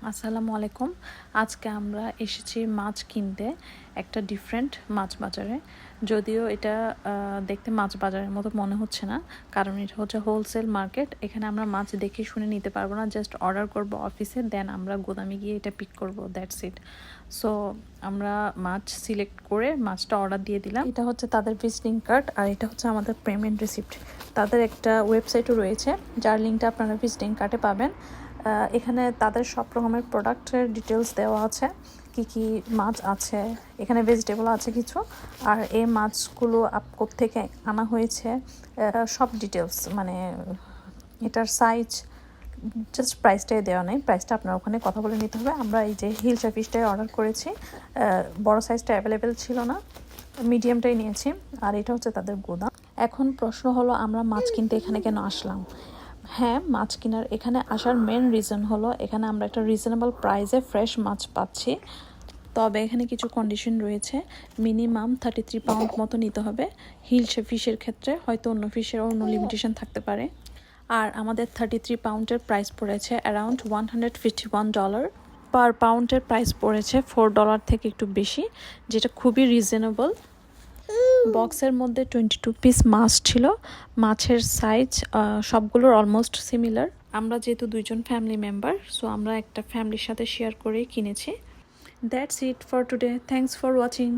আসসালামু আলাইকুম। আজকে আমরা এসেছি মাছ কিনতে একটা ডিফারেন্ট মাছ বাজারে। যদিও এটা দেখতে মাছ বাজারের মতো মনে হচ্ছে না, কারণ এটা হচ্ছে হোলসেল মার্কেট। এখানে আমরা মাছ দেখে শুনে নিতে পারবো না, জাস্ট অর্ডার করব অফিসে, দেন আমরা গোদামে গিয়ে এটা পিক করব, দ্যাটস ইট। সো আমরা মাছ সিলেক্ট করে মাছটা অর্ডার দিয়ে দিলাম। এটা হচ্ছে তাদের ভিজিটিং কার্ড আর এটা হচ্ছে আমাদের পেমেন্ট রিসিপ্ট। তাদের একটা ওয়েবসাইটও রয়েছে, যার লিঙ্কটা আপনারা ভিজিটিং কার্ডে পাবেন। এখানে তাদের সব রকমের প্রোডাক্টের ডিটেলস দেওয়া আছে, কি মাছ আছে, এখানে ভেজিটেবল আছে কিছু, আর এই মাছগুলো কোত্থেকে আনা হয়েছে সব ডিটেলস, মানে এটার সাইজ, জাস্ট প্রাইসটাই দেওয়া নেই। প্রাইসটা আপনার ওখানে কথা বলে নিতে হবে। আমরা এই যে হিলসা ফিশটাই অর্ডার করেছি, বড় সাইজটা অ্যাভেলেবেল ছিল না, মিডিয়ামটাই নিয়েছি। আর এটা হচ্ছে তাদের গোদাম। এখন প্রশ্ন হলো, আমরা মাছ কিনতে এখানে কেন আসলাম? হ্যাঁ, মাছ কেনার এখানে আসার মেন রিজন হলো এখানে আমরা একটা রিজনেবল প্রাইসে ফ্রেশ মাছ পাচ্ছি। তবে এখানে কিছু কন্ডিশন রয়েছে। মিনিমাম 33 পাউন্ড মতো নিতে হবে হিলসে ফিশের ক্ষেত্রে, হয়তো অন্য ফিশের অন্য লিমিটেশন থাকতে পারে। আর আমাদের 33 পাউন্ডের প্রাইস পড়েছে অ্যারাউন্ড $151। পার পাউন্ডের প্রাইস পড়েছে $4 থেকে একটু বেশি, যেটা খুবই রিজনেবল। বক্সের মধ্যে 22 পিস মাছ ছিল। মাছের সাইজ সবগুলোর অলমোস্ট সিমিলার। আমরা যেহেতু দুইজন ফ্যামিলি মেম্বার, সো আমরা একটা ফ্যামিলির সাথে শেয়ার করেই কিনেছি। That's it for today. Thanks for watching.